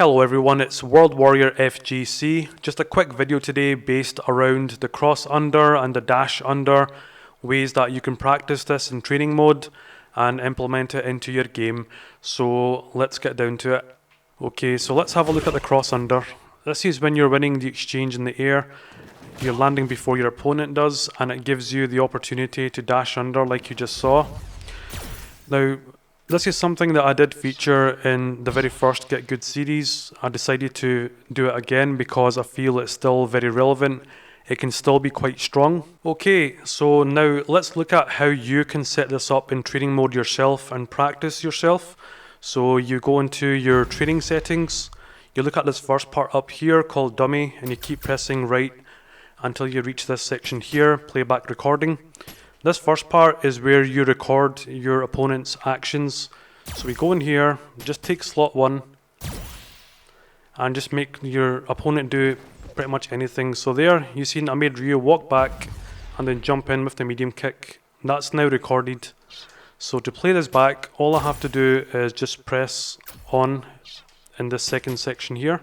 Hello everyone, it's World Warrior FGC. Just a quick video today based around the cross under and the dash under, ways that you can practice this in training mode and implement it into your game. So let's get down to it. Okay, so let's have a look at the cross under. This is when you're winning the exchange in the air. You're landing before your opponent does, and it gives you the opportunity to dash under like you just saw. Now, this is something that I did feature in the very first Git Good series. I decided to do it again because I feel it's still very relevant. It can still be quite strong. Okay, so now let's look at how you can set this up in training mode yourself and practice yourself. So you go into your training settings, you look at this first part up here called dummy, and you keep pressing right until you reach this section here, playback recording. This first part is where you record your opponent's actions. So we go in here, just take slot 1 and just make your opponent do pretty much anything. So there, you seen I made Ryu walk back and then jump in with the medium kick. That's now recorded. So to play this back, all I have to do is just press on in this second section here.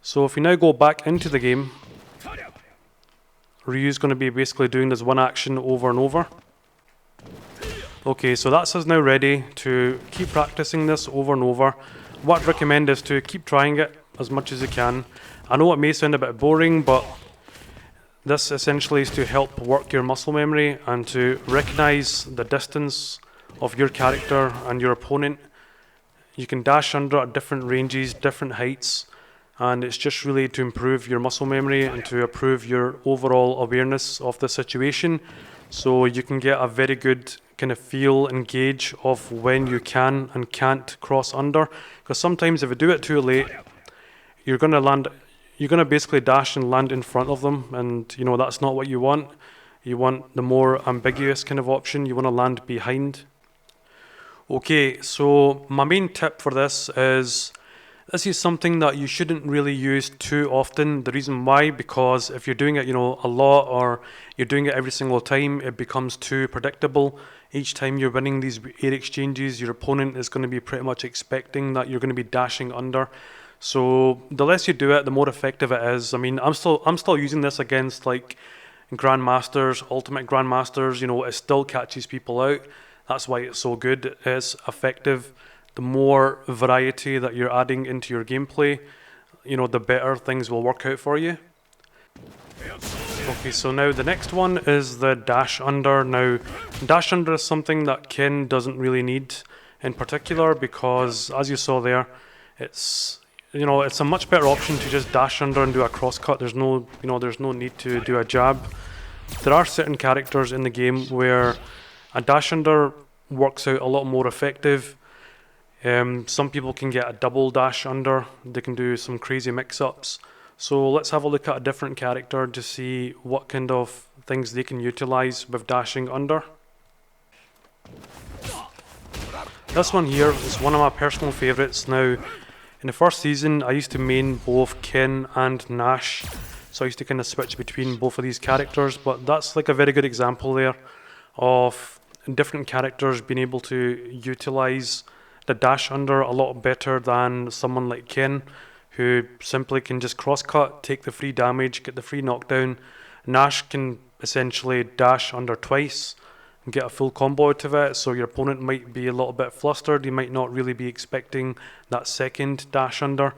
So if we now go back into the game, Ryu's going to be basically doing this one action over and over. Okay, so that's us now ready to keep practicing this over and over. What I'd recommend is to keep trying it as much as you can. I know it may sound a bit boring, but this essentially is to help work your muscle memory and to recognize the distance of your character and your opponent. You can dash under at different ranges, different heights, and it's just really to improve your muscle memory and to improve your overall awareness of the situation, so you can get a very good kind of feel and gauge of when you can and can't cross under. Because sometimes if you do it too late, you're going to basically dash and land in front of them, and you know that's not what you want. You want the more ambiguous kind of option. You want to land behind. Okay, so my main tip for this is something that you shouldn't really use too often. The reason why, because if you're doing it, a lot, or you're doing it every single time, it becomes too predictable. Each time you're winning these air exchanges, your opponent is going to be pretty much expecting that you're going to be dashing under. So the less you do it, the more effective it is. I mean, I'm still using this against like grandmasters, ultimate grandmasters. It still catches people out. That's why it's so good. It's effective. The more variety that you're adding into your gameplay, the better things will work out for you. Okay, so now the next one is the dash under. Now, dash under is something that Ken doesn't really need in particular, because as you saw there, it's a much better option to just dash under and do a cross cut. There's no need to do a jab. There are certain characters in the game where a dash under works out a lot more effective. Some people can get a double dash under. They can do some crazy mix-ups. So let's have a look at a different character to see what kind of things they can utilize with dashing under. This one here is one of my personal favorites. Now, in the first season, I used to main both Ken and Nash, so I used to kind of switch between both of these characters, but that's like a very good example there of different characters being able to utilize the dash under a lot better than someone like Ken, who simply can just cross-cut, take the free damage, get the free knockdown. Nash can essentially dash under twice and get a full combo out of it, so your opponent might be a little bit flustered. He might not really be expecting that second dash under.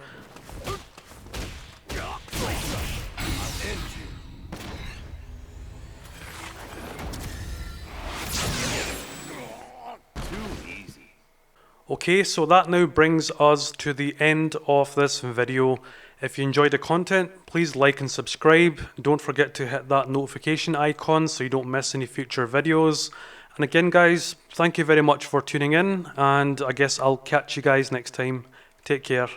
Okay, so that now brings us to the end of this video. If you enjoyed the content, please like and subscribe. Don't forget to hit that notification icon so you don't miss any future videos. And again guys, thank you very much for tuning in, and I guess I'll catch you guys next time. Take care.